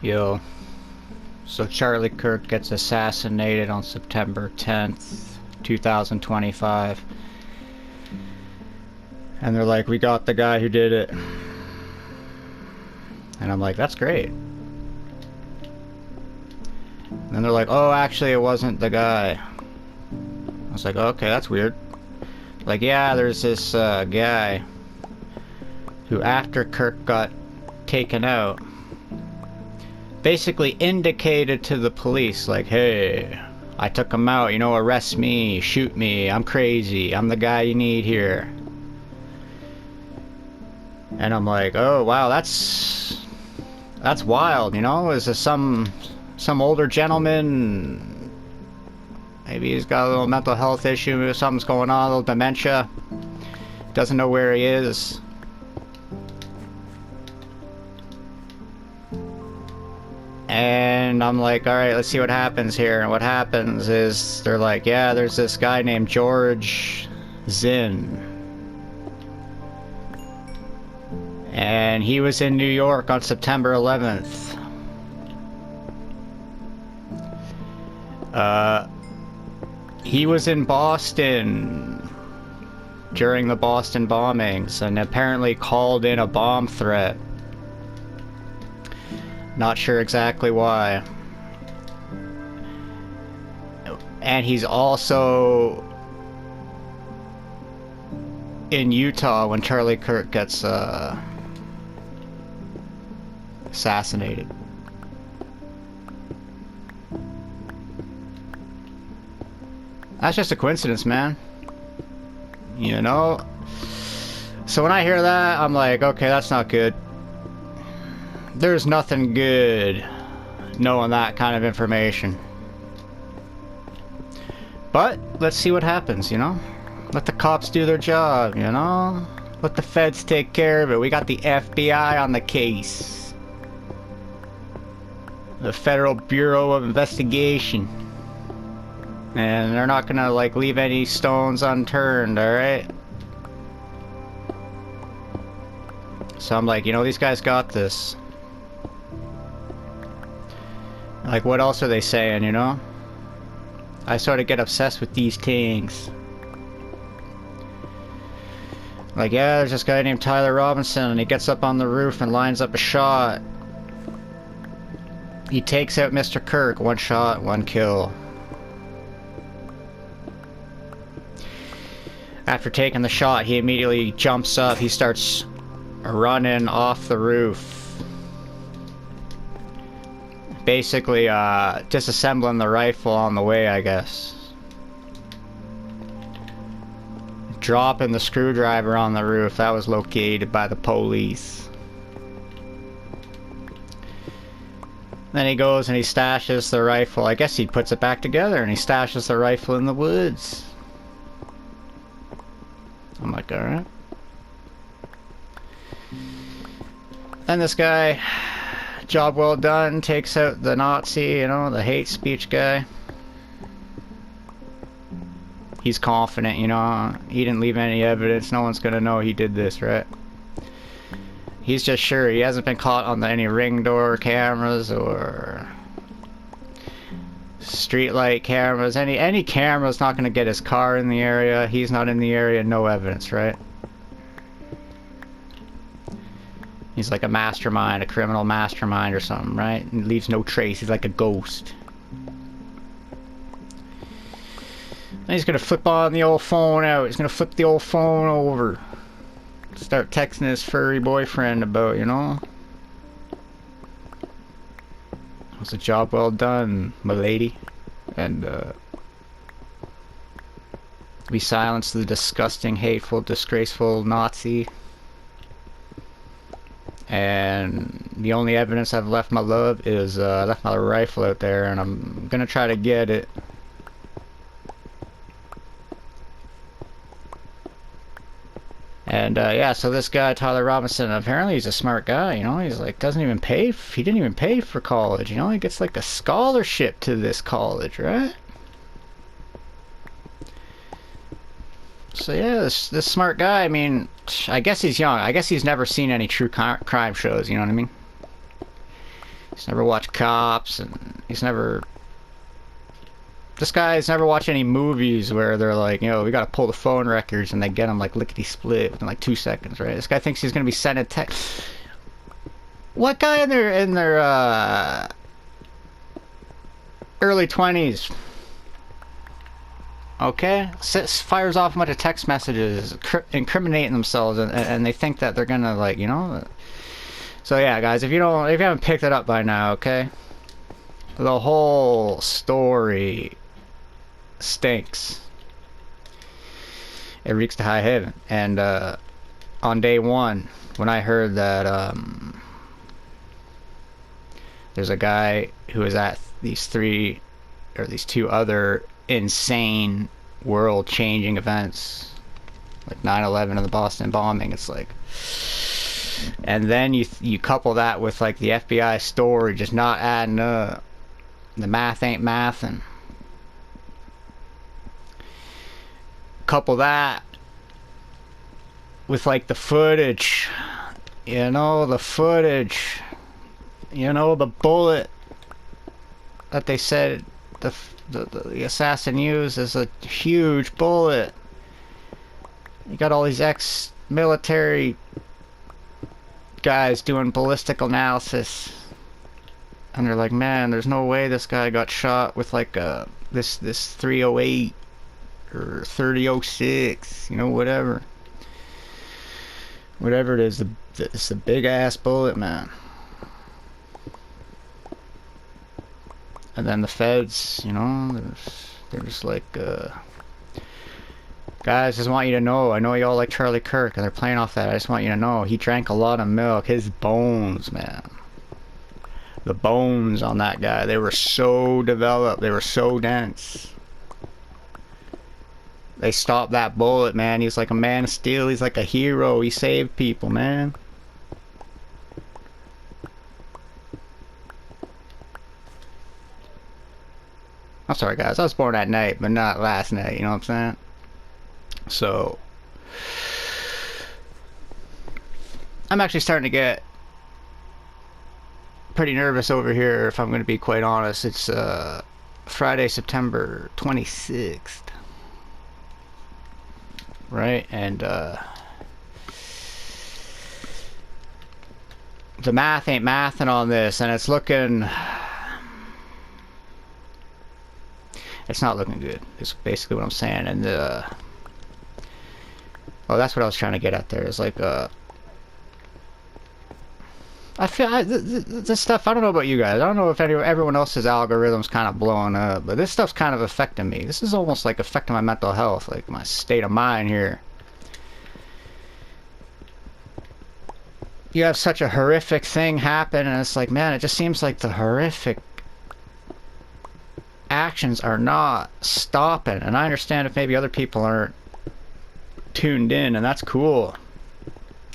Yo, so Charlie Kirk gets assassinated on September 10th, 2025. And they're like, we got the guy who did it. And I'm like, that's great. And then they're like, oh, actually, it wasn't the guy. I was like, okay, that's weird. Like, yeah, there's this guy who, after Kirk got taken out, basically indicated to the police, like, hey, I took him out, you know, arrest me, shoot me, I'm crazy, I'm the guy you need here. And I'm like, oh, wow, that's wild, you know? Is this some older gentleman? Maybe he's got a little mental health issue, something's going on, a little dementia. Doesn't know where he is. And I'm like, alright, let's see what happens here. And what happens is, they're like, yeah, there's this guy named George Zinn. And he was in New York on September 11th. He was in Boston during the Boston bombings and apparently called in a bomb threat. Not sure exactly why. And he's also in Utah when Charlie Kirk gets assassinated. That's just a coincidence, man. You know? So when I hear that, I'm like, okay, that's not good. There's nothing good knowing that kind of information. But let's see what happens, you know? Let the cops do their job, you know? Let the feds take care of it. We got the FBI on the case. The Federal Bureau of Investigation. And they're not gonna, like, leave any stones unturned, alright? So I'm like, you know, these guys got this. Like, what else are they saying, you know? I sort of get obsessed with these things. Like, yeah, there's this guy named Tyler Robinson, and he gets up on the roof and lines up a shot. He takes out Mr. Kirk, one shot, one kill. After taking the shot, he immediately jumps up, he starts running off the roof. Basically, disassembling the rifle on the way, I guess. Dropping the screwdriver on the roof. That was located by the police. Then he goes and he stashes the rifle. I guess he puts it back together and he stashes the rifle in the woods. I'm like, alright. Then this guy, job well done, takes out the Nazi, you know, the hate speech guy. He's confident, you know, he didn't leave any evidence, no one's gonna know he did this, right? He's just sure he hasn't been caught on any ring door cameras or streetlight cameras. Any camera's not gonna get his car in the area. He's not in the area, no evidence, right? He's like a mastermind, a criminal mastermind or something, right? He leaves no trace, he's like a ghost. Then he's gonna flip on the old phone out. He's gonna flip the old phone over. Start texting his furry boyfriend about, you know? It was a job well done, my lady. And, we silenced the disgusting, hateful, disgraceful Nazi. And the only evidence I've left my love is, I left my rifle out there and I'm gonna try to get it. And yeah, so this guy, Tyler Robinson, apparently he's a smart guy, you know, he's like, he didn't even pay for college, you know, he gets like a scholarship to this college, right? So yeah, this smart guy, I mean, I guess he's young, I guess he's never seen any true crime shows, you know what I mean? He's never watched Cops, and he's never... This guy's never watched any movies where they're like, you know, we gotta pull the phone records and they get him like lickety-split within like 2 seconds, right? This guy thinks he's gonna be sending text. What guy in their early 20s, okay, fires off a bunch of text messages incriminating themselves, and they think that they're gonna, like, you know? So yeah, guys, if you haven't picked it up by now, okay, the whole story stinks. It reeks to high heaven. And on day one, when I heard that there's a guy who was at these two other insane world-changing events, like 9/11 and the Boston bombing, it's like, and then you couple that with like the FBI story just not adding up. The math ain't mathin'. Couple that with like the footage, you know, the bullet that they said the assassin used is a huge bullet. You got all these ex-military guys doing ballistic analysis, and they're like, man, there's no way this guy got shot with like this 308 or 3006, you know, whatever it is. It's a big ass bullet, man. And then the feds, you know, they're just like, guys, just want you to know, I know y'all like Charlie Kirk, and they're playing off that. I just want you to know, he drank a lot of milk. His bones, man. The bones on that guy, they were so developed, they were so dense. They stopped that bullet, man. He's like a man of steel. He's like a hero. He saved people, man. I'm sorry, guys. I was born at night, but not last night. You know what I'm saying? So, I'm actually starting to get pretty nervous over here, if I'm going to be quite honest. It's Friday, September 26th. Right? And the math ain't mathin' on this, and it's looking... It's not looking good, is basically what I'm saying. And well, that's what I was trying to get at there. It's like I feel this stuff, I don't know about you guys, I don't know if everyone else's algorithm's kind of blowing up, but this stuff's kind of affecting me. This is almost like affecting my mental health, like my state of mind here. You have such a horrific thing happen, and it's like, man, it just seems like the horrific actions are not stopping. And I understand if maybe other people aren't tuned in, and that's cool.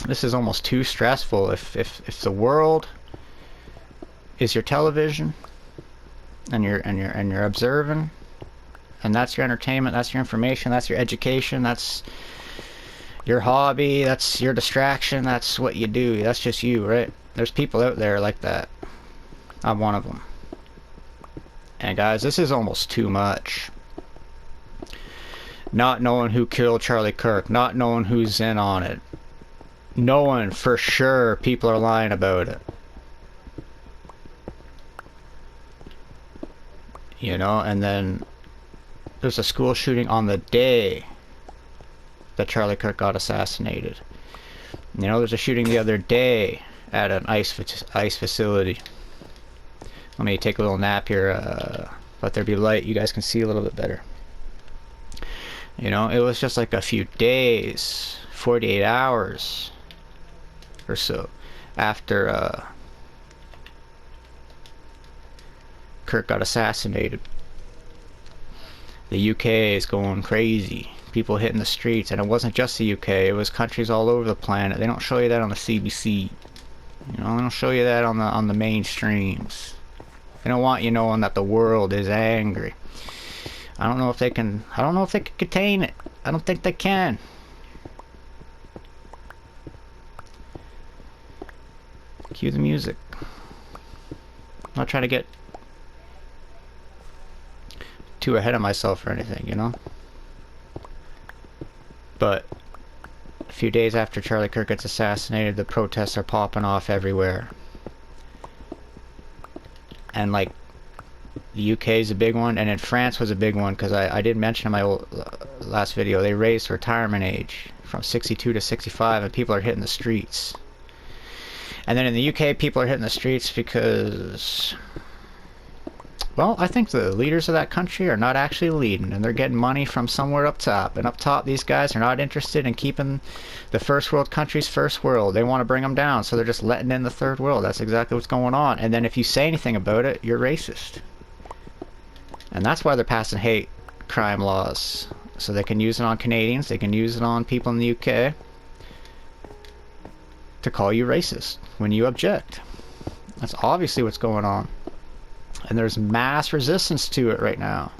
This is almost too stressful. If the world is your television, and you're observing, and that's your entertainment, that's your information, that's your education, that's your hobby, that's your distraction, that's what you do, that's just you, right? There's people out there like that. I'm one of them. And guys, this is almost too much. Not knowing who killed Charlie Kirk, not knowing who's in on it, knowing for sure people are lying about it. You know, and then there's a school shooting on the day that Charlie Kirk got assassinated. You know, there's a shooting the other day at an ice facility. Let me take a little nap here, let there be light, you guys can see a little bit better. You know, it was just like a few days, 48 hours or so after Kirk got assassinated. The UK is going crazy. People hitting the streets, and it wasn't just the UK, it was countries all over the planet. They don't show you that on the CBC. You know, they don't show you that on the mainstreams. They don't want you knowing that the world is angry. I don't know if they can contain it. I don't think they can. Cue the music. I'm not trying to get too ahead of myself or anything, you know? But a few days after Charlie Kirk gets assassinated, the protests are popping off everywhere. And like, the UK is a big one, and in France was a big one, because I did mention in my last video, they raised retirement age from 62 to 65, and people are hitting the streets. And then in the UK, people are hitting the streets because, well, I think the leaders of that country are not actually leading, and they're getting money from somewhere up top. And up top, these guys are not interested in keeping the first world countries first world. They want to bring them down, so they're just letting in the third world. That's exactly what's going on. And then if you say anything about it, you're racist. And that's why they're passing hate crime laws. So they can use it on Canadians, they can use it on people in the UK to call you racist when you object. That's obviously what's going on. And there's mass resistance to it right now.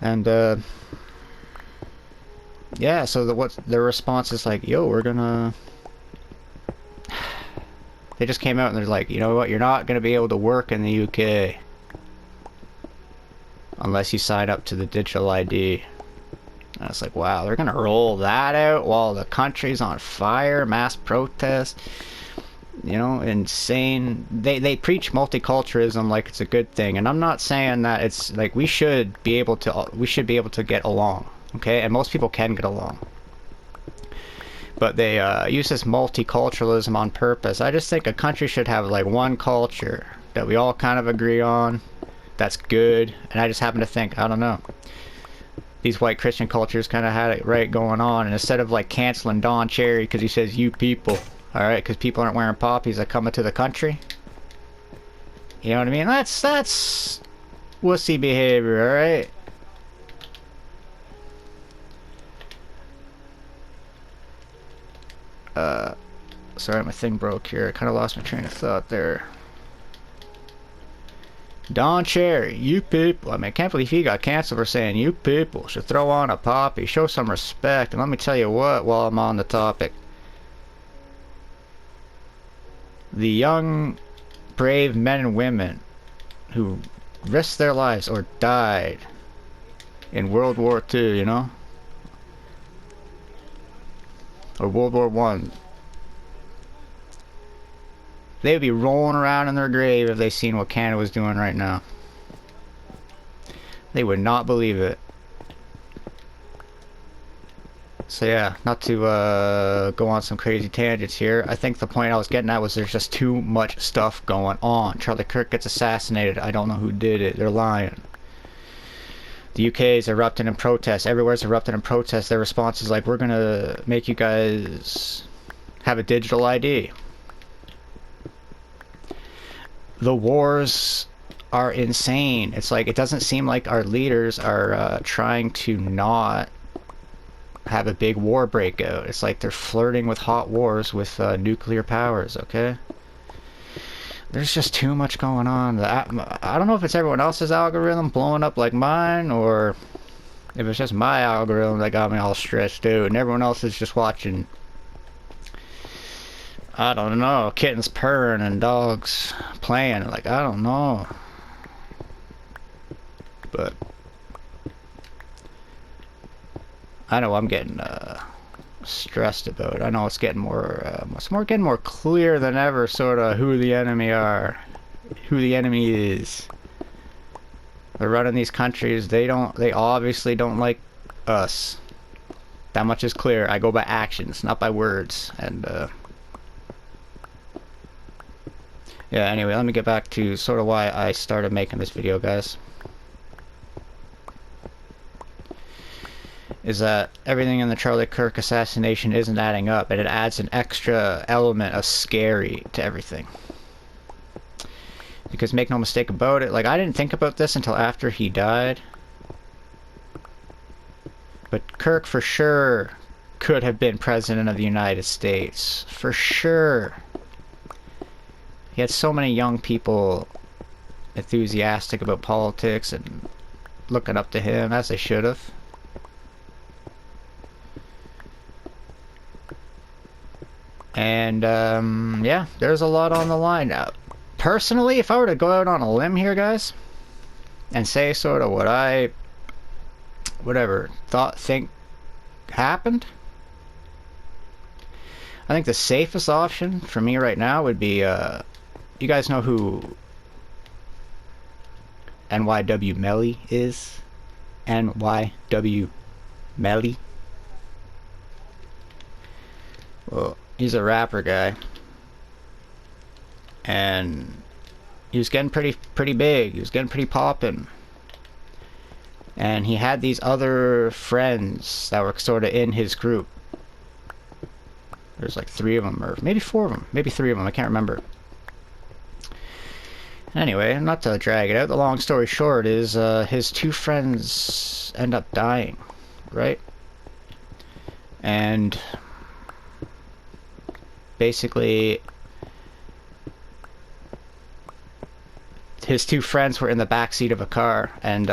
And yeah, so what their response is like, yo, we're gonna, they just came out and they're like, you know what, you're not gonna be able to work in the UK unless you sign up to the digital ID. And it's like, wow, they're gonna roll that out while the country's on fire, mass protest. You know, insane. They preach multiculturalism like it's a good thing, and I'm not saying that it's like we should be able to get along, okay? And most people can get along, but they use this multiculturalism on purpose. I just think a country should have like one culture that we all kind of agree on, that's good. And I just happen to think, I don't know, these white Christian cultures kind of had it right going on, and instead of like canceling Don Cherry because he says you people, alright, because people aren't wearing poppies that come into the country. You know what I mean? That's wussy behavior, alright? Sorry, my thing broke here. I kind of lost my train of thought there. Don Cherry, you people. I mean, I can't believe he got canceled for saying you people should throw on a poppy. Show some respect. And let me tell you what, while I'm on the topic. The young, brave men and women who risked their lives or died in World War II, you know? Or World War I. They would be rolling around in their grave if they seen what Canada was doing right now. They would not believe it. So yeah, not to go on some crazy tangents here. I think the point I was getting at was there's just too much stuff going on. Charlie Kirk gets assassinated. I don't know who did it. They're lying. The UK is erupting in protest. Everywhere's erupting in protest. Their response is like, we're gonna make you guys have a digital ID. The wars are insane. It's like, it doesn't seem like our leaders are trying to not have a big war breakout. It's like they're flirting with hot wars with nuclear powers, okay? There's just too much going on. I don't know if it's everyone else's algorithm blowing up like mine, or if it's just my algorithm that got me all stressed out, and everyone else is just watching, I don't know, kittens purring and dogs playing. Like, I don't know. But I know I'm getting stressed about it. I know it's getting getting more clear than ever, sort of, who the enemy are, who the enemy is. They're running these countries. They obviously don't like us. That much is clear. I go by actions, not by words. And yeah. Anyway, let me get back to sort of why I started making this video, guys. Is that everything in the Charlie Kirk assassination isn't adding up, and it adds an extra element of scary to everything. Because make no mistake about it, like, I didn't think about this until after he died, but Kirk for sure could have been president of the United States. For sure. He had so many young people enthusiastic about politics and looking up to him, as they should have. And yeah, there's a lot on the line. Now, personally, if I were to go out on a limb here, guys, and say sort of what I, whatever, think happened, I think the safest option for me right now would be, you guys know who NYW Melly is? NYW Melly? Well, he's a rapper guy. And he was getting pretty big. He was getting pretty poppin'. And he had these other friends that were sort of in his group. There's like 3 of them, or maybe 4 of them, maybe 3 of them, I can't remember. Anyway, not to drag it out, the long story short is his 2 friends end up dying, right? And basically his 2 friends were in the backseat of a car, and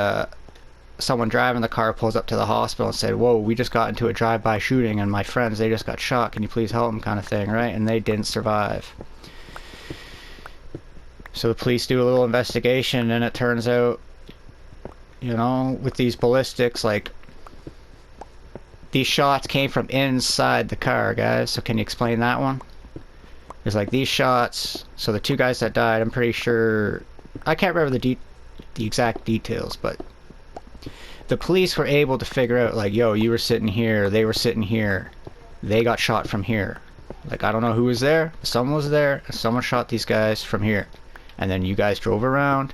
someone driving the car pulls up to the hospital and said, "Whoa, we just got into a drive-by shooting and my friends, they just got shot, can you please help them," kind of thing, right? And they didn't survive. So the police do a little investigation, and it turns out, you know, with these ballistics, like, these shots came from inside the car, guys. So can you explain that one? There's like these shots, so the 2 guys that died, I'm pretty sure, I can't remember the exact details, but the police were able to figure out, like, yo, you were sitting here, they were sitting here, they got shot from here. Like, I don't know who was there, someone was there, and someone shot these guys from here. And then you guys drove around,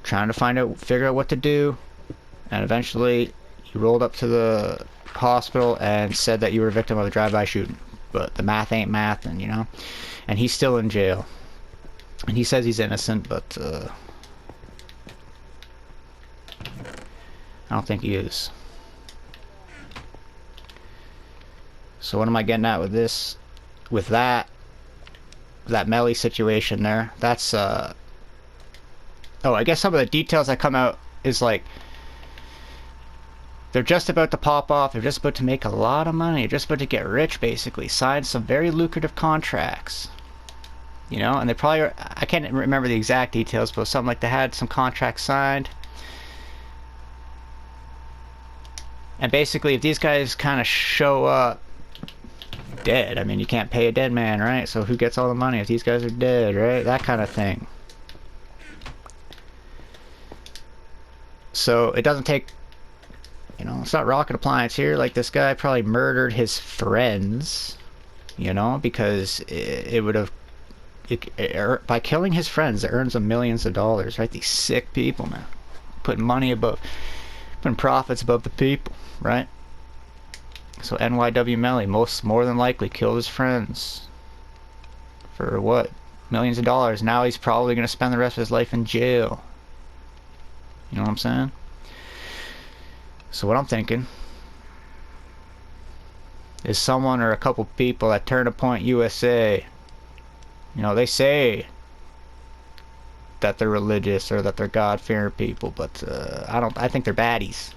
trying to figure out what to do, and eventually you rolled up to the hospital and said that you were a victim of a drive-by shooting. But the math ain't math, and you know, and he's still in jail. And he says he's innocent, but I don't think he is. So what am I getting at with this? With that Melly situation there, that's oh, I guess some of the details that come out is like they're just about to pop off, they're just about to make a lot of money, just about to get rich, basically, sign some very lucrative contracts, you know, and they probably, I can't remember the exact details, but something like they had some contracts signed. And basically, if these guys kind of show up dead, I mean, you can't pay a dead man, right? So who gets all the money if these guys are dead, right? That kind of thing. So it doesn't take, you know, it's not rocket appliance here. Like, this guy probably murdered his friends, you know, because it would have, by killing his friends, it earns them millions of dollars, right? These sick people, man, putting profits above the people, right? So NYW Melly more than likely killed his friends for what? Millions of dollars. Now he's probably going to spend the rest of his life in jail. You know what I'm saying? So what I'm thinking is someone or a couple people that Turn a Point USA, you know, they say that they're religious or that they're God-fearing people, but I think they're baddies.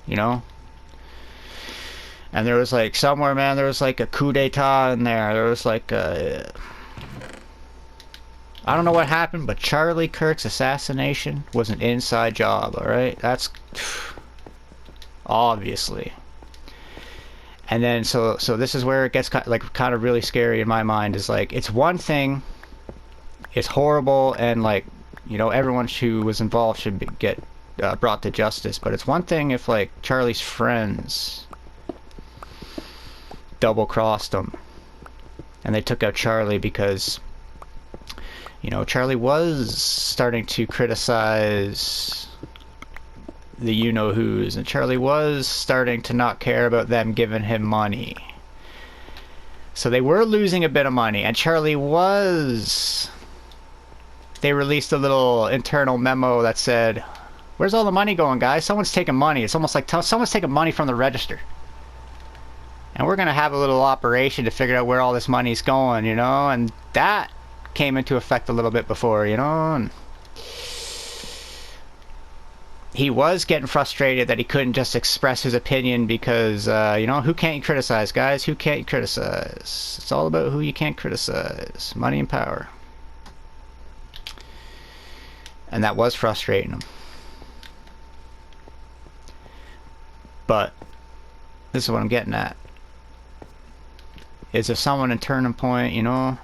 You know? And there was like somewhere, man, there was like a coup d'etat in there. There was like a, I don't know what happened, but Charlie Kirk's assassination was an inside job, alright? That's obviously. And then so this is where it gets kind of really scary in my mind, is like, it's one thing, it's horrible, and like, you know, everyone who was involved should get brought to justice, but it's one thing if like Charlie's friends double-crossed him and they took out Charlie because, you know, Charlie was starting to criticize the you-know-whos, and Charlie was starting to not care about them giving him money. So they were losing a bit of money, and Charlie was... They released a little internal memo that said, "Where's all the money going, guys? Someone's taking money." It's almost like someone's taking money from the register. And we're going to have a little operation to figure out where all this money's going, you know? And that came into effect a little bit before, you know? And he was getting frustrated that he couldn't just express his opinion because, you know, who can't you criticize, guys? Who can't you criticize? It's all about who you can't criticize. Money and power. And that was frustrating him. But this is what I'm getting at. Is if someone in Turning Point, you know,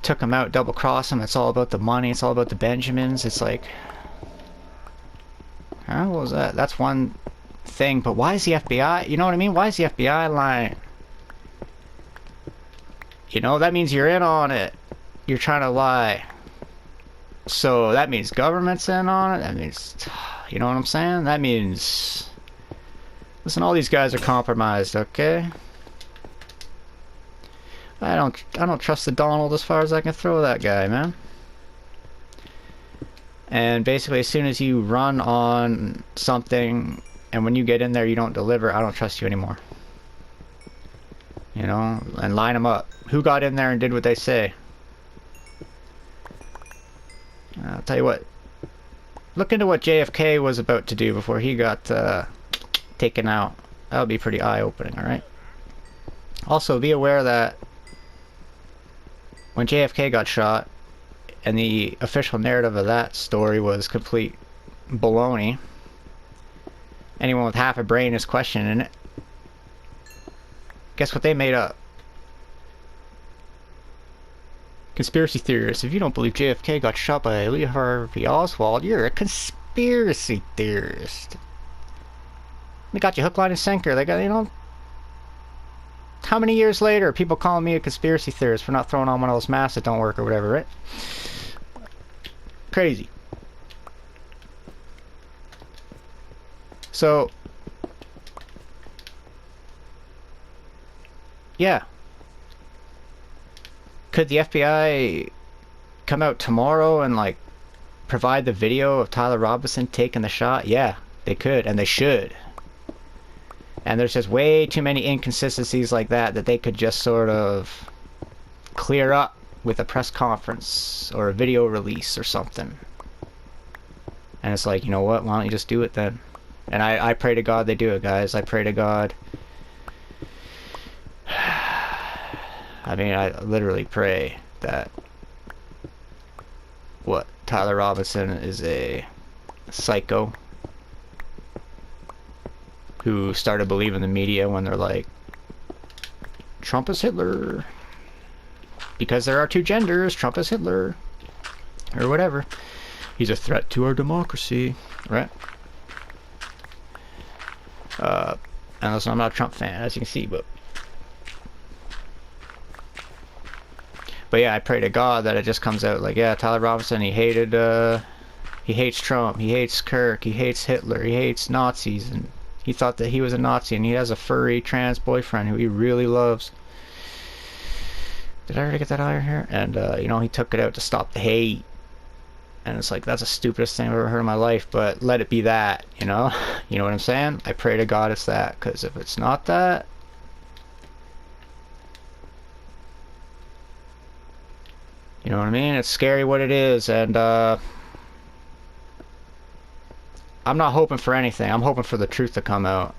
took him out, double cross him, it's all about the money, it's all about the Benjamins, it's like, huh, what was that? That's one thing, but why is the FBI, you know what I mean? Why is the FBI lying? You know, that means you're in on it. You're trying to lie. So that means government's in on it. That means, you know what I'm saying? That means, listen, all these guys are compromised, okay? I don't trust the Donald as far as I can throw that guy, man. And basically, as soon as you run on something, and when you get in there you don't deliver, I don't trust you anymore. You know, and line them up. Who got in there and did what they say? I'll tell you what. Look into what JFK was about to do before he got taken out. That would be pretty eye-opening, alright? Also, be aware that when JFK got shot, and the official narrative of that story was complete baloney, anyone with half a brain is questioning it. Guess what they made up? Conspiracy theorists. If you don't believe JFK got shot by Lee Harvey Oswald, you're a conspiracy theorist. They got you hook, line, and sinker. They got, you know... How many years later are people calling me a conspiracy theorist for not throwing on one of those masks that don't work or whatever, right? Crazy. So... yeah. Could the FBI come out tomorrow and, like, provide the video of Tyler Robinson taking the shot? Yeah, they could, and they should. And there's just way too many inconsistencies like that that they could just sort of clear up with a press conference or a video release or something. And it's like, you know what, why don't you just do it then? And I pray to God they do it, guys. I pray to God. I mean, I literally pray that what, Tyler Robinson is a psycho who started believing the media when they're like, Trump is Hitler. Because there are two genders, Trump is Hitler. Or whatever. He's a threat to our democracy. Right? And listen, I'm not a Trump fan, as you can see, but yeah, I pray to God that it just comes out like, yeah, Tyler Robinson, he hates Trump, he hates Kirk, he hates Hitler, he hates Nazis, and he thought that he was a Nazi, and he has a furry trans boyfriend who he really loves. Did I already get that out of here? And, you know, he took it out to stop the hate. And it's like, that's the stupidest thing I've ever heard in my life, but let it be that, you know? You know what I'm saying? I pray to God it's that, because if it's not that, you know what I mean? It's scary what it is, and I'm not hoping for anything. I'm hoping for the truth to come out.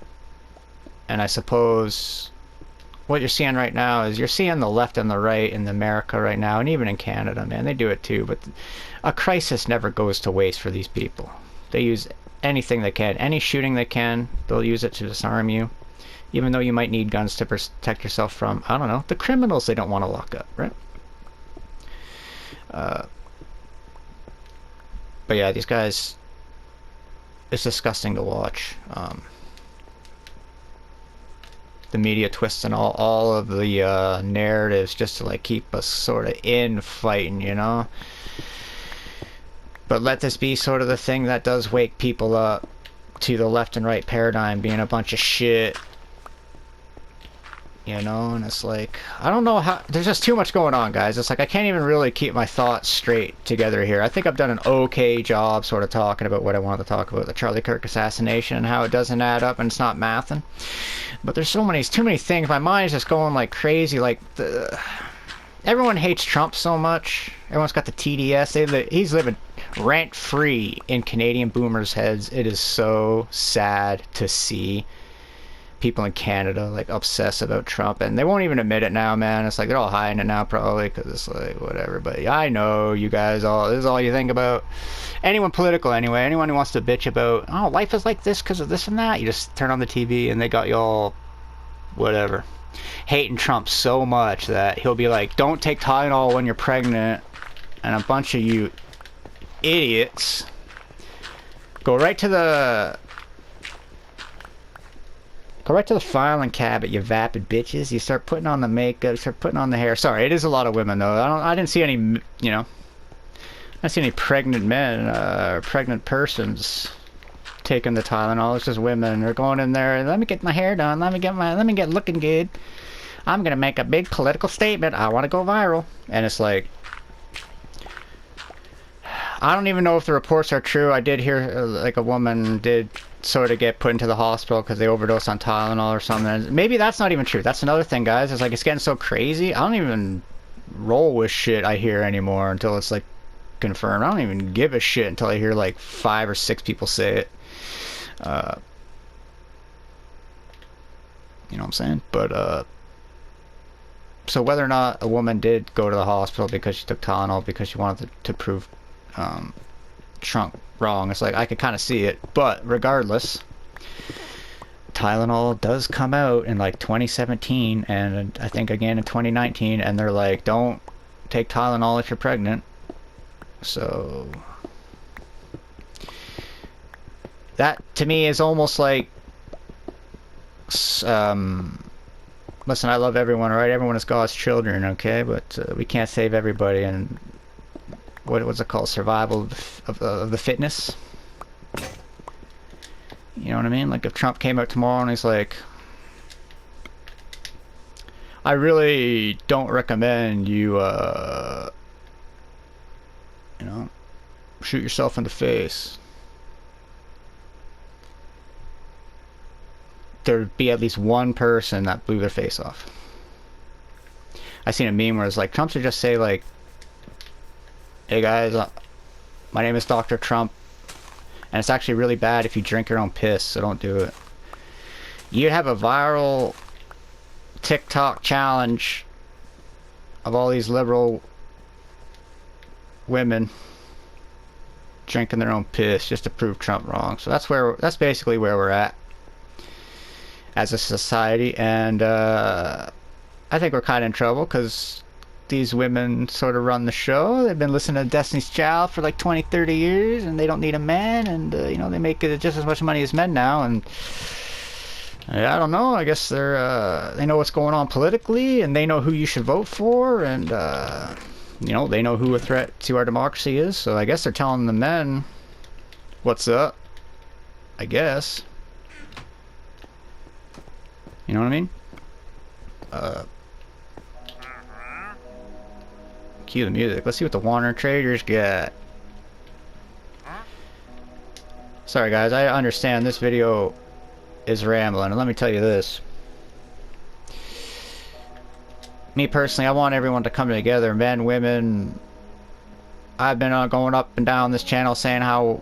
And I suppose what you're seeing right now is you're seeing the left and the right in America right now, and even in Canada, man. They do it too, but a crisis never goes to waste for these people. They use anything they can. Any shooting they can, they'll use it to disarm you. Even though you might need guns to protect yourself from, I don't know, the criminals they don't want to lock up, right? But yeah, these guys, it's disgusting to watch. The media twisting all of the narratives just to like keep us sort of in fighting, you know? But let this be sort of the thing that does wake people up to the left and right paradigm being a bunch of shit. You know, and it's like, I don't know how, there's just too much going on, guys. It's like, I can't even really keep my thoughts straight together here. I think I've done an okay job sort of talking about what I wanted to talk about, the Charlie Kirk assassination and how it doesn't add up and it's not mathing. But there's too many things. My mind's just going like crazy. Like, everyone hates Trump so much. Everyone's got the TDS. He's living rent-free in Canadian boomers' heads. It is so sad to see people in Canada like obsess about Trump, and they won't even admit it now, man. It's like they're all hiding it now probably because it's like whatever. But yeah, I know you guys all, this is all you think about. Anyone political anyway, anyone who wants to bitch about, oh, life is like this because of this and that, you just turn on the TV and they got you all whatever, hating Trump so much that he'll be like, don't take Tylenol when you're pregnant, and a bunch of you idiots go right to the filing cabinet, you vapid bitches. You start putting on the makeup, you start putting on the hair. Sorry, it is a lot of women though. I didn't see any, you know, I didn't see any pregnant men or pregnant persons taking the Tylenol. It's just women. They're going in there, let me get my hair done, let me get looking good. I'm gonna make a big political statement. I want to go viral. And it's like, I don't even know if the reports are true. I did hear like a woman did sort of get put into the hospital because they overdosed on Tylenol or something. Maybe that's not even true. That's another thing, guys. It's like it's getting so crazy. I don't even roll with shit I hear anymore until it's like confirmed. I don't even give a shit until I hear like 5 or 6 people say it. You know what I'm saying? But so whether or not a woman did go to the hospital because she took Tylenol because she wanted to prove Trump wrong, it's like I could kind of see it. But regardless, Tylenol does come out in like 2017 and I think again in 2019, and they're like, don't take Tylenol if you're pregnant. So that to me is almost like listen, I love everyone, alright? Everyone is God's children, okay? But we can't save everybody, and what's it called? Survival of the fitness? You know what I mean? Like if Trump came out tomorrow and he's like, I really don't recommend you, you know, shoot yourself in the face. There'd be at least one person that blew their face off. I seen a meme where it's like, Trump should just say like, hey guys, my name is Dr. Trump, and it's actually really bad if you drink your own piss, so don't do it. You'd have a viral TikTok challenge of all these liberal women drinking their own piss just to prove Trump wrong. So that's basically where we're at as a society, and I think we're kind of in trouble because these women sort of run the show. They've been listening to Destiny's Child for like 20-30 years, and they don't need a man, and you know, they make just as much money as men now, and I don't know, I guess they know what's going on politically, and they know who you should vote for, and you know, they know who a threat to our democracy is, so I guess they're telling the men what's up, I guess. You know what I mean? Cue the music. Let's see what the Warner Traders got. Sorry guys, I understand this video is rambling, and let me tell you this. Me personally, I want everyone to come together, men, women. I've been going up and down this channel saying how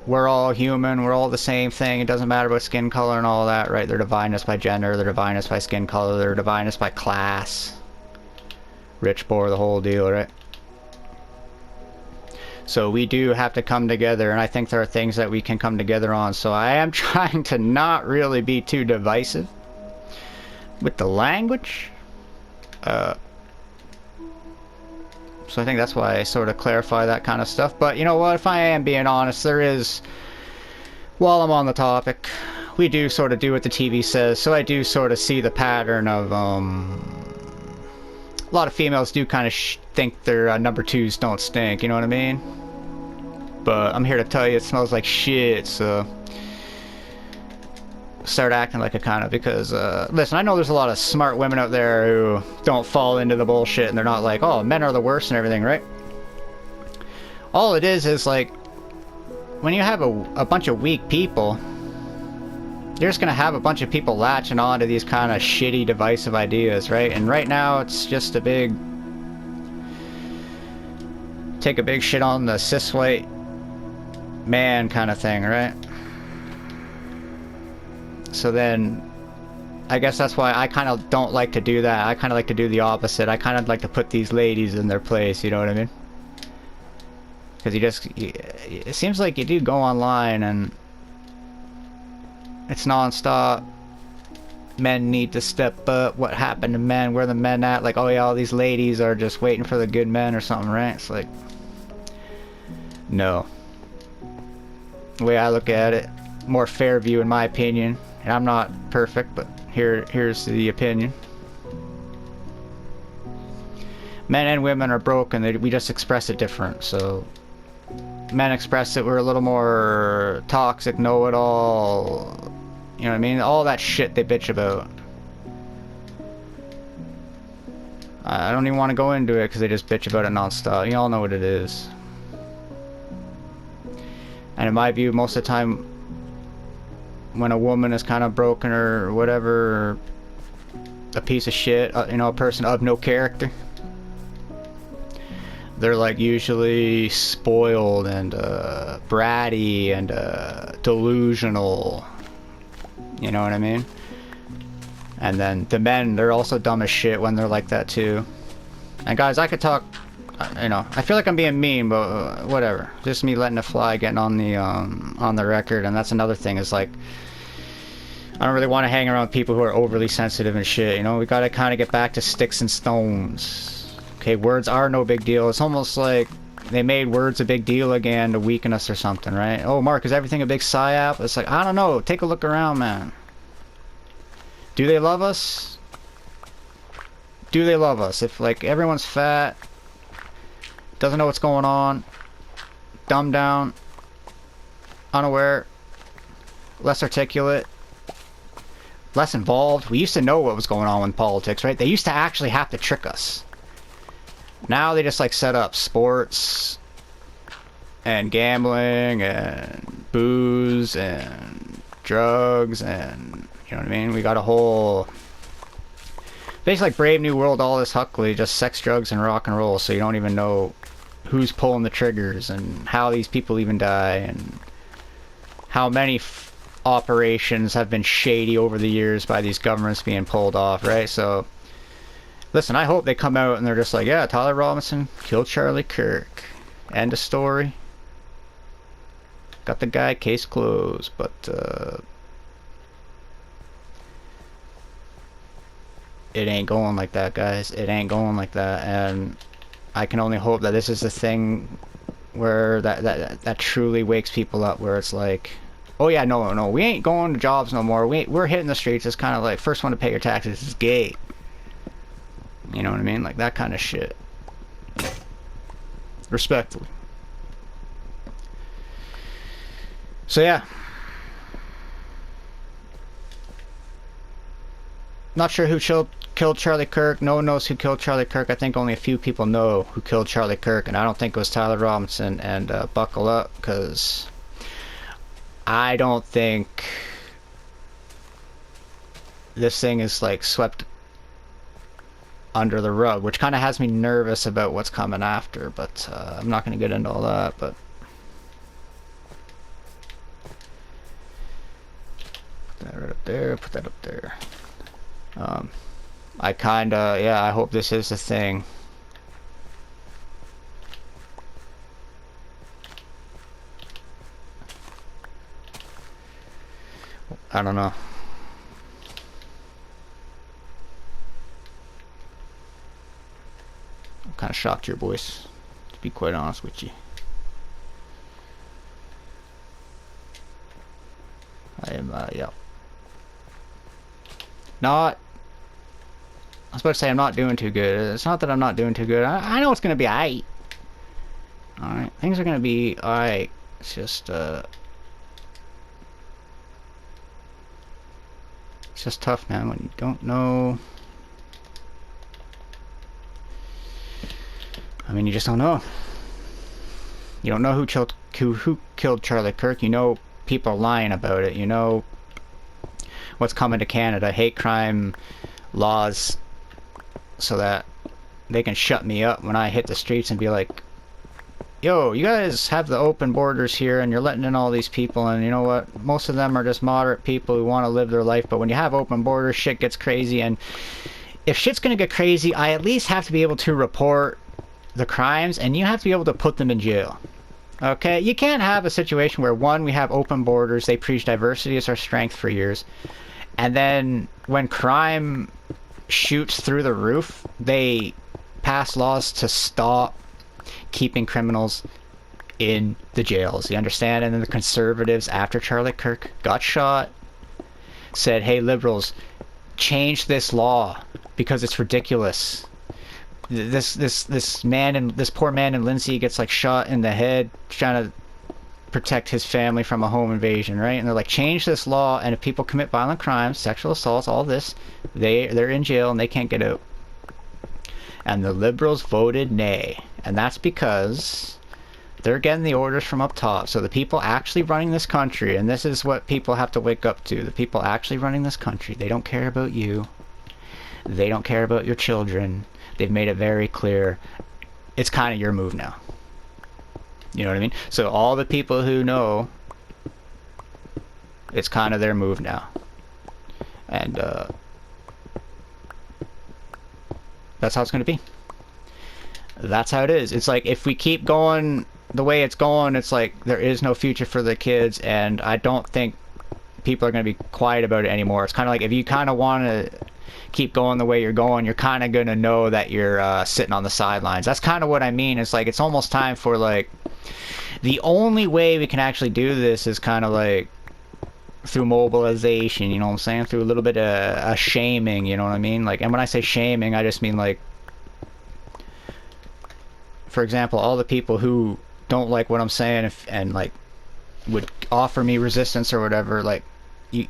we're all human, we're all the same thing, it doesn't matter about skin color and all that, right? They're dividing us by gender, they're dividing us by skin color, they're dividing us by class. Rich, poor, the whole deal, right? So we do have to come together, and I think there are things that we can come together on. So I am trying to not really be too divisive with the language. So I think that's why I sort of clarify that kind of stuff. But you know what, if I am being honest, there is, while I'm on the topic, we do sort of do what the TV says. So I do sort of see the pattern of, a lot of females do kind of think their number twos don't stink, you know what I mean? But I'm here to tell you it smells like shit, so start acting like a kind of, because listen, I know there's a lot of smart women out there who don't fall into the bullshit, and they're not like, oh, men are the worst and everything, right? All it is like, when you have a bunch of weak people, you're just gonna have a bunch of people latching on to these kind of shitty divisive ideas, right? And right now it's just a big take a big shit on the cis white man kind of thing, right? So then I guess that's why I kind of don't like to do that. I kind of like to do the opposite. I kind of like to put these ladies in their place, you know what I mean? Because it seems like you do go online and it's non-stop. Men need to step up. What happened to men? Where the men at? Like, oh yeah, all these ladies are just waiting for the good men or something, right? It's like, no. The way I look at it, more fair view in my opinion. And I'm not perfect, but here's the opinion. Men and women are broken. We just express it different. So men express it. We're a little more toxic, know-it-all. You know what I mean? All that shit they bitch about. I don't even want to go into it because they just bitch about it non-stop. You all know what it is. And in my view, most of the time, when a woman is kind of broken or whatever, a piece of shit, you know, a person of no character, they're like usually spoiled and bratty and delusional. You know what I mean? And then the men, they're also dumb as shit when they're like that too. And guys, I could talk, you know, I feel like I'm being mean, but whatever. Just me letting it fly, getting on the record. And that's another thing, is like, I don't really want to hang around people who are overly sensitive and shit, you know? We gotta kind of get back to sticks and stones. Okay, words are no big deal. It's almost like they made words a big deal again to weaken us or something, right? Oh, Mark, is everything a big psyop? It's like, I don't know. Take a look around, man. Do they love us? Do they love us? If, like, everyone's fat, doesn't know what's going on, dumbed down, unaware, less articulate, less involved. We used to know what was going on in politics, right? They used to actually have to trick us. Now they just like set up sports and gambling and booze and drugs and, you know what I mean? We got a whole, basically like Brave New World, all this Huckley, just sex, drugs, and rock and roll, so you don't even know who's pulling the triggers and how these people even die and how many operations have been shady over the years by these governments being pulled off, right? So listen, I hope they come out and they're just like, yeah, Tyler Robinson killed Charlie Kirk. End of story. Got the guy, case closed. But, it ain't going like that, guys. It ain't going like that. And I can only hope that this is the thing where that truly wakes people up, where it's like, oh yeah, no, we ain't going to jobs no more. We're hitting the streets. It's kind of like, first one to pay your taxes is gay. You know what I mean? Like that kind of shit. Respectfully. So yeah. Not sure who killed Charlie Kirk. No one knows who killed Charlie Kirk. I think only a few people know who killed Charlie Kirk. And I don't think it was Tyler Robinson. And buckle up, because I don't think this thing is like swept under the rug, which kind of has me nervous about what's coming after, but I'm not going to get into all that. But put that right up there, put that up there. I kind of, yeah, I hope this is the thing. I don't know. Kind of shocked your voice, to be quite honest with you. I am, yeah. I was about to say I'm not doing too good. It's not that I'm not doing too good. I know it's gonna be alright. Alright, things are gonna be alright. It's just, it's just tough, man, when you don't know. I mean, you just don't know. You don't know who killed Charlie Kirk. You know people are lying about it. You know what's coming to Canada. Hate crime laws, so that they can shut me up when I hit the streets and be like, yo, you guys have the open borders here and you're letting in all these people, and you know what? Most of them are just moderate people who want to live their life, but when you have open borders, shit gets crazy, and if shit's gonna get crazy, I at least have to be able to report the crimes, and you have to be able to put them in jail. Okay? You can't have a situation where, one, we have open borders, they preach diversity as our strength for years, and then when crime shoots through the roof, they pass laws to stop keeping criminals in the jails. You understand? And then the conservatives, after Charlie Kirk got shot, said, hey, liberals, change this law because it's ridiculous. This man, and this poor man in Lindsay gets like shot in the head trying to protect his family from a home invasion, right? And they're like, change this law, and if people commit violent crimes, sexual assaults, all this, they're in jail and they can't get out. And the liberals voted nay. And that's because they're getting the orders from up top. So the people actually running this country, and this is what people have to wake up to, the people actually running this country, they don't care about you. They don't care about your children. They've made it very clear. It's kind of your move now. You know what I mean? So all the people who know, it's kind of their move now. And that's how it's going to be. That's how it is. It's like, if we keep going the way it's going, it's like there is no future for the kids, and I don't think people are going to be quiet about it anymore. It's kind of like, if you kind of want to keep going the way you're going, you're kind of going to know that you're sitting on the sidelines. That's kind of what I mean. It's like, it's almost time for, like, the only way we can actually do this is kind of like through mobilization, you know what I'm saying? Through a little bit of shaming, you know what I mean? Like, and when I say shaming, I just mean, like, for example, all the people who don't like what I'm saying and like would offer me resistance or whatever, like, if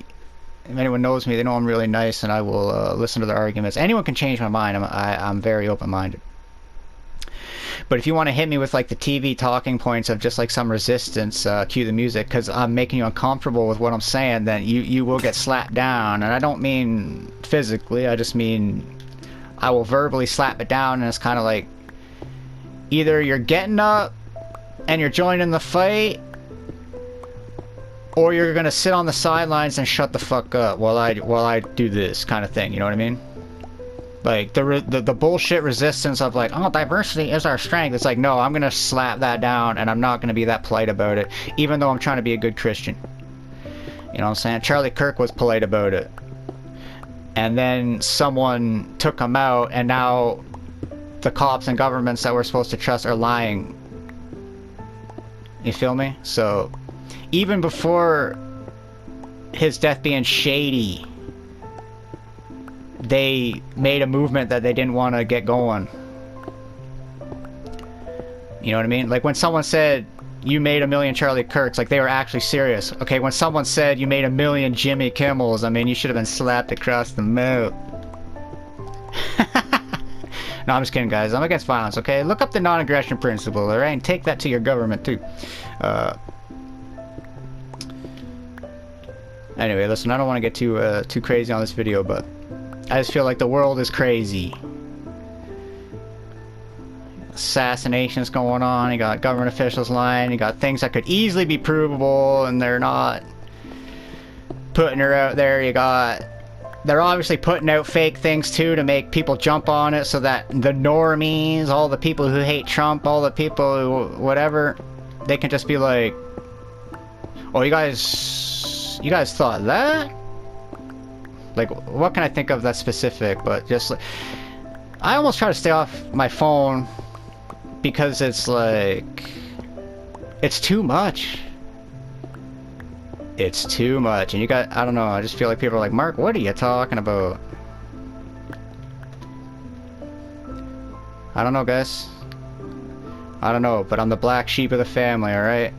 anyone knows me, they know I'm really nice and I will listen to their arguments. Anyone can change my mind. I'm very open-minded. But if you want to hit me with like the TV talking points of just like some resistance, cue the music, because I'm making you uncomfortable with what I'm saying, then you will get slapped down. And I don't mean physically, I just mean I will verbally slap it down, and it's kind of like, either you're getting up and you're joining the fight, or you're gonna sit on the sidelines and shut the fuck up while I do this kind of thing. You know what I mean? Like the bullshit resistance of like, oh, diversity is our strength. It's like, no, I'm gonna slap that down, and I'm not gonna be that polite about it, even though I'm trying to be a good Christian. You know what I'm saying? Charlie Kirk was polite about it, and then someone took him out, and now the cops and governments that we're supposed to trust are lying. You feel me? So even before his death being shady, they made a movement that they didn't want to get going. You know what I mean? Like when someone said, you made 1 million Charlie Kirks, like they were actually serious. Okay, when someone said you made 1 million Jimmy Kimmels, I mean, you should have been slapped across the mouth. No, I'm just kidding, guys. I'm against violence, okay? Look up the non-aggression principle, alright? And take that to your government, too. Anyway, listen, I don't want to get too crazy on this video, but I just feel like the world is crazy. Assassinations going on, you got government officials lying, you got things that could easily be provable, and they're not putting her out there. You got... They're obviously putting out fake things too to make people jump on it, so that the normies, all the people who hate Trump, all the people who whatever, they can just be like, oh, you guys thought that? Like, what can I think of that's specific? But just like, I almost try to stay off my phone because it's like, it's too much. It's too much, and you got, I don't know, I just feel like people are like, Mark, what are you talking about? I don't know, guys. I don't know, but I'm the black sheep of the family, alright?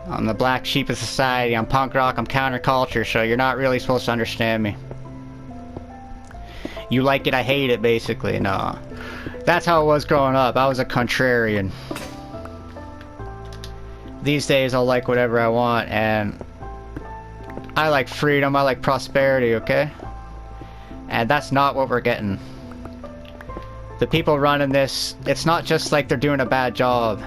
I'm the black sheep of society, I'm punk rock, I'm counterculture, so you're not really supposed to understand me. You like it, I hate it, basically. No. That's how it was growing up. I was a contrarian. These days I'll like whatever I want, and I like freedom, I like prosperity, okay? And that's not what we're getting. The people running this, it's not just like they're doing a bad job.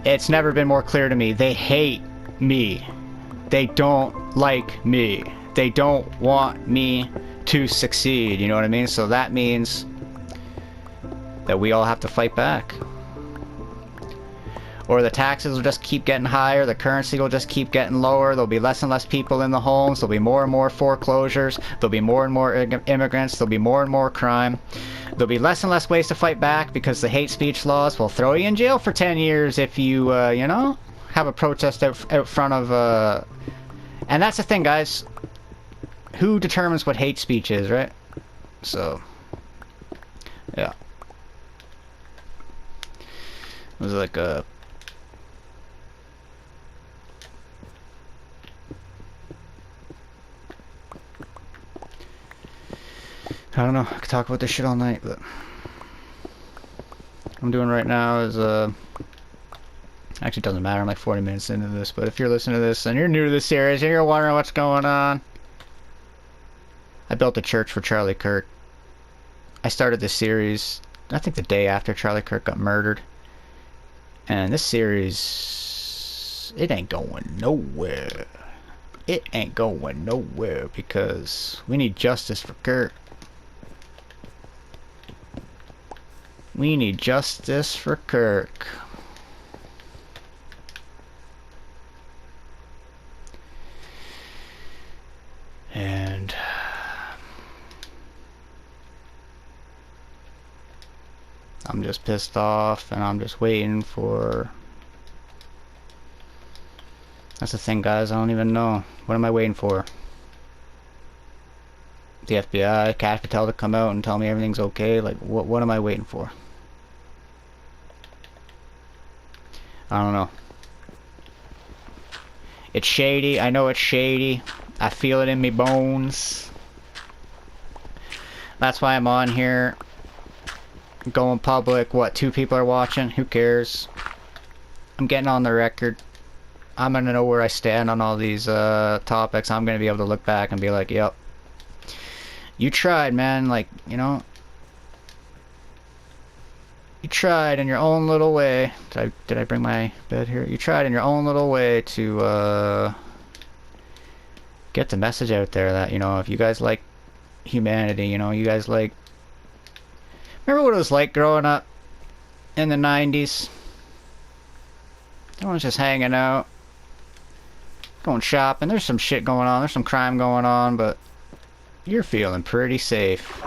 It's never been more clear to me. They hate me. They don't like me. They don't want me to succeed, you know what I mean? So that means that we all have to fight back. Or the taxes will just keep getting higher, the currency will just keep getting lower, there'll be less and less people in the homes, there'll be more and more foreclosures, there'll be more and more immigrants, there'll be more and more crime. There'll be less and less ways to fight back because the hate speech laws will throw you in jail for 10 years if you, you know, have a protest out front of, And that's the thing, guys. Who determines what hate speech is, right? So, yeah. It was like a... I don't know, I could talk about this shit all night, but... What I'm doing right now is, actually, it doesn't matter, I'm like 40 minutes into this, but if you're listening to this and you're new to this series and you're wondering what's going on... I built a church for Charlie Kirk. I started this series, I think the day after Charlie Kirk got murdered. And this series... it ain't going nowhere. It ain't going nowhere because we need justice for Kirk. We need justice for Kirk. And I'm just pissed off and I'm just waiting for... That's the thing, guys, I don't even know. What am I waiting for? The FBI, Cash Patel to come out and tell me everything's okay? Like, what am I waiting for? I don't know. It's shady. I know it's shady. I feel it in me bones. That's why I'm on here. Going public. What, 2 people are watching? Who cares? I'm getting on the record. I'm gonna know where I stand on all these topics. I'm gonna be able to look back and be like, yep. You tried, man. Like, you know. You tried in your own little way. Did I bring my bed here? You tried in your own little way to get the message out there that, you know, if you guys like humanity, you know, you guys like... Remember what it was like growing up in the 90s? Everyone's just hanging out, going shopping. There's some shit going on, there's some crime going on, but you're feeling pretty safe.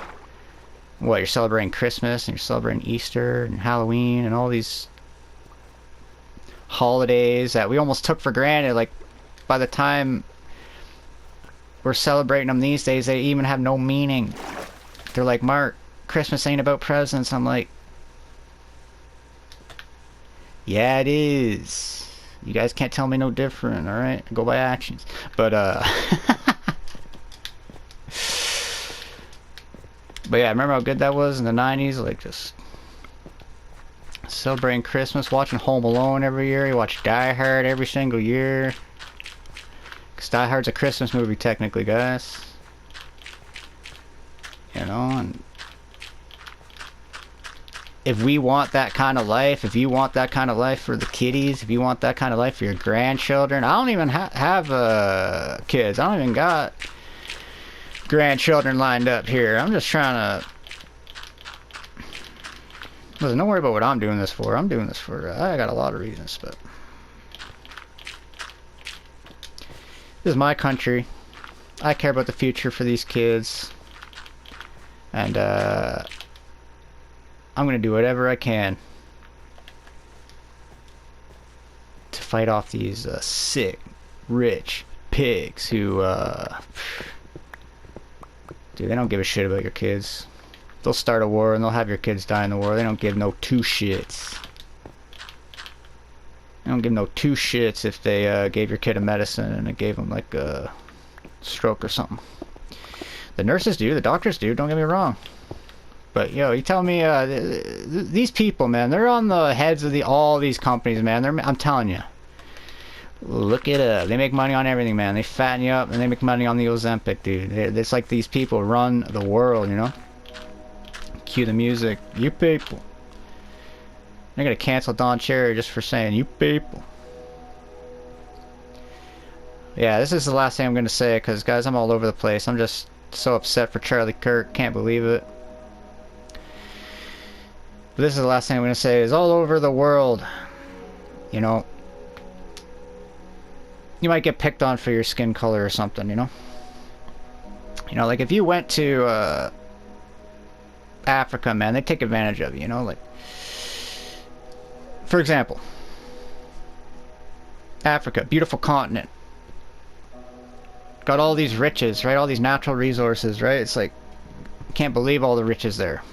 What, you're celebrating Christmas and you're celebrating Easter and Halloween and all these holidays that we almost took for granted. Like, by the time we're celebrating them these days, they even have no meaning. They're like, Mark, Christmas ain't about presents. I'm like, yeah, it is. You guys can't tell me no different, alright? Go by actions. But, but yeah, remember how good that was in the 90s? Like, just celebrating Christmas, watching Home Alone every year. You watch Die Hard every single year. Because Die Hard's a Christmas movie, technically, guys. You know, and if we want that kind of life, if you want that kind of life for the kiddies, if you want that kind of life for your grandchildren, I don't even have kids. I don't even got grandchildren lined up here. I'm just trying to... Listen, don't worry about what I'm doing this for. I'm doing this for... I got a lot of reasons, but... This is my country. I care about the future for these kids. And, I'm gonna do whatever I can to fight off these sick, rich pigs who, dude, they don't give a shit about your kids. They'll start a war and they'll have your kids die in the war. They don't give no 2 shits. They don't give no 2 shits if they gave your kid a medicine and it gave them like a stroke or something. The nurses do, the doctors do, don't get me wrong. But, yo, you tell me, these people, man, they're on the heads of all these companies, man. I'm telling you. Look it up. They make money on everything, man. They fatten you up and they make money on the Ozempic, dude. It's like these people run the world, you know? Cue the music. You people. They're gonna cancel Don Cherry just for saying you people. Yeah, this is the last thing I'm gonna say, because guys, I'm all over the place. I'm just so upset for Charlie Kirk. Can't believe it. But this is the last thing I'm gonna say. Is all over the world, you know, you might get picked on for your skin color or something, you know. You know, like if you went to Africa, man, they take advantage of you, you know. Like, for example, Africa, beautiful continent, got all these riches, right? All these natural resources, right? It's like, can't believe all the riches there.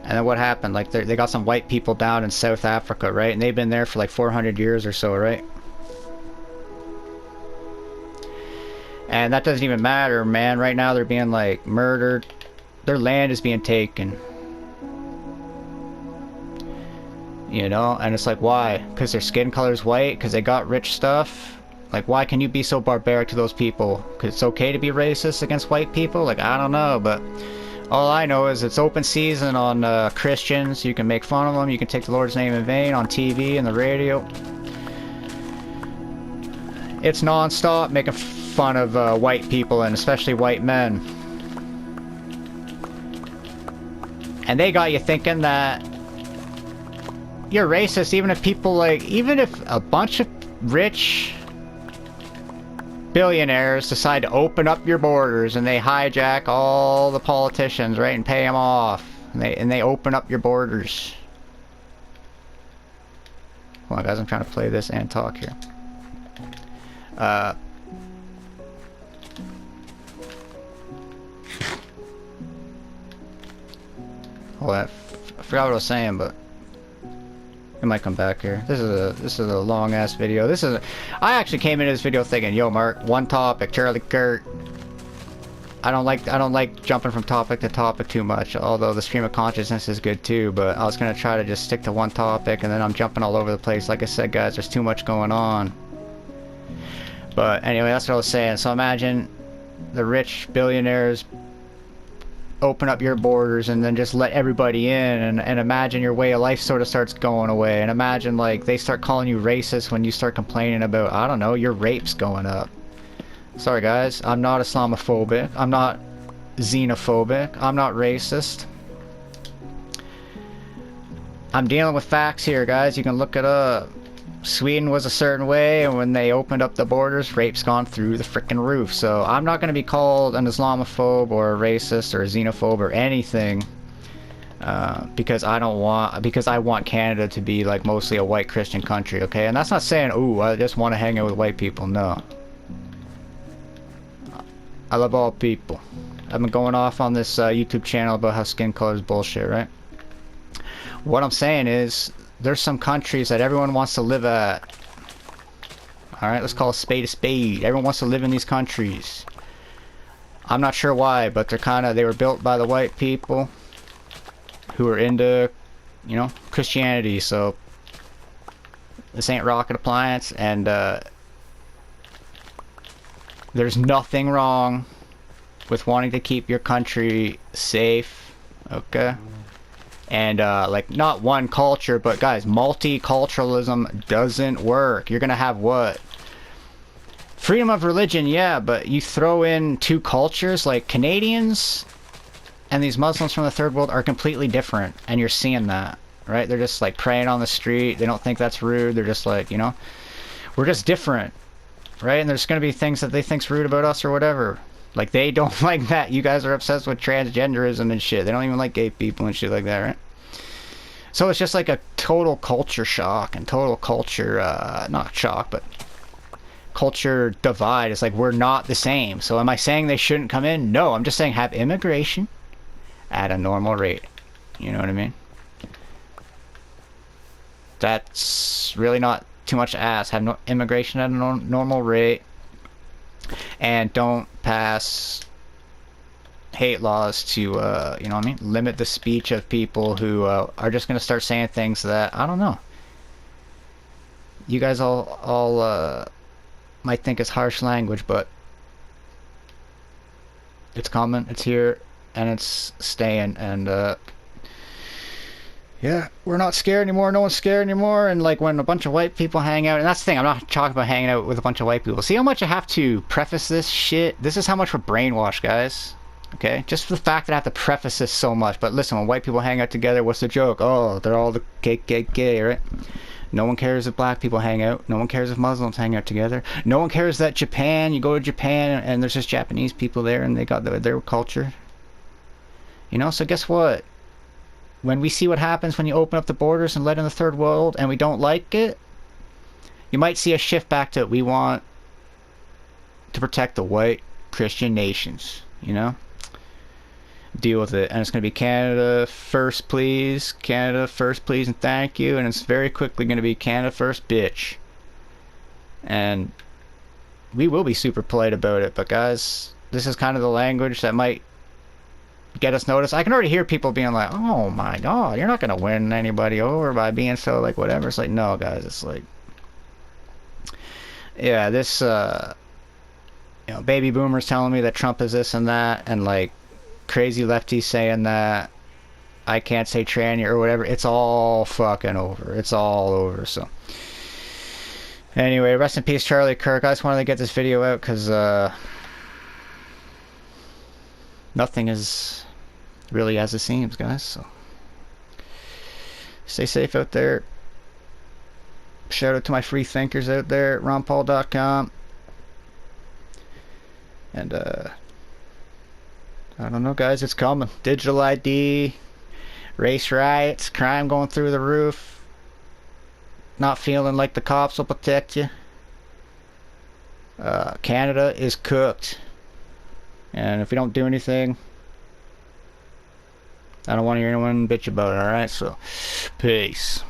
And then what happened? Like, they got some white people down in South Africa, right? And they've been there for like 400 years or so, right? And that doesn't even matter, man. Right now they're being like murdered. Their land is being taken. You know? And it's like, why? Because their skin color's white? Because they got rich stuff? Like, why can you be so barbaric to those people? Because it's okay to be racist against white people? Like, I don't know, but all I know is it's open season on Christians. You can make fun of them. You can take the Lord's name in vain on TV and the radio. It's non-stop making fun of white people, and especially white men. And they got you thinking that you're racist even if people like, even if a bunch of rich billionaires decide to open up your borders and they hijack all the politicians, right, and pay them off, and they open up your borders. Hold on, guys, I'm trying to play this and talk here. Hold on, I forgot what I was saying, but it might come back here. This is a long ass video. I actually came into this video thinking, yo, Mark, one topic, Charlie Kirk. I don't like jumping from topic to topic too much, although the stream of consciousness is good too, but I was gonna try to just stick to one topic, and then I'm jumping all over the place. Like I said, guys, there's too much going on. But anyway, that's what I was saying. So imagine the rich billionaires open up your borders and then just let everybody in, and imagine your way of life sort of starts going away, and imagine like they start calling you racist when you start complaining about, I don't know, your rape's going up. Sorry guys, I'm not Islamophobic, I'm not xenophobic, I'm not racist. I'm dealing with facts here, guys. You can look it up. Sweden was a certain way, and when they opened up the borders, rape's gone through the frickin' roof. So I'm not going to be called an Islamophobe or a racist or a xenophobe or anything, because I want Canada to be like mostly a white Christian country, okay? And that's not saying, ooh, I just want to hang out with white people. No, I love all people. I've been going off on this YouTube channel about how skin color is bullshit, right? What I'm saying is, there's some countries that everyone wants to live at. Alright, let's call a spade a spade. Everyone wants to live in these countries. I'm not sure why, but they were built by the white people who are into, you know, Christianity. So this ain't rocket appliance, and there's nothing wrong with wanting to keep your country safe, okay? And like, not one culture, but guys, multiculturalism doesn't work. You're gonna have what? Freedom of religion, yeah, but you throw in two cultures, like Canadians and these Muslims from the third world are completely different, and you're seeing that, right? They're just like praying on the street. They don't think that's rude. They're just like, you know, we're just different, right? And there's gonna be things that they think's rude about us or whatever. Like, they don't like that. You guys are obsessed with transgenderism and shit. They don't even like gay people and shit like that, right? So it's just like a total culture shock and total culture, not shock, but culture divide. It's like, we're not the same. So am I saying they shouldn't come in? No, I'm just saying have immigration at a normal rate. You know what I mean? That's really not too much to ask. Have immigration at a normal rate. And don't pass hate laws to, you know what I mean? Limit the speech of people who are just going to start saying things that, I don't know. You guys all might think it's harsh language, but It's coming, it's here, and it's staying, and yeah, we're not scared anymore, no one's scared anymore. And like when a bunch of white people hang out, and that's the thing, I'm not talking about hanging out with a bunch of white people. See how much I have to preface this shit? This is how much we're brainwashed, guys. Okay, just for the fact that I have to preface this so much. But listen, when white people hang out together, what's the joke? Oh, they're all the gay, right? No one cares if black people hang out. No one cares if Muslims hang out together. No one cares that Japan, you go to Japan and there's just Japanese people there and they got their culture. You know, so guess what? When we see what happens when you open up the borders and let in the third world and we don't like it, you might see a shift back to we want to protect the white Christian nations, you know? Deal with it. And it's going to be Canada first, please. Canada first, please, and thank you. And it's very quickly going to be Canada first, bitch. And we will be super polite about it, but guys, this is kind of the language that might get us noticed. I can already hear people being like, oh my god, you're not going to win anybody over by being so like whatever. It's like, no guys, it's like, yeah, this you know, baby boomers telling me that Trump is this and that, and like crazy lefties saying that I can't say tranny or whatever. It's all fucking over. It's all over. So anyway, rest in peace Charlie Kirk. I just wanted to get this video out because nothing is really as it seems, guys. So stay safe out there. Shout out to my free thinkers out there at ronpaul.com. And I don't know, guys, it's coming. Digital ID, race riots, crime going through the roof, not feeling like the cops will protect you. Canada is cooked. And if we don't do anything, I don't want to hear anyone bitch about it, alright? So, peace.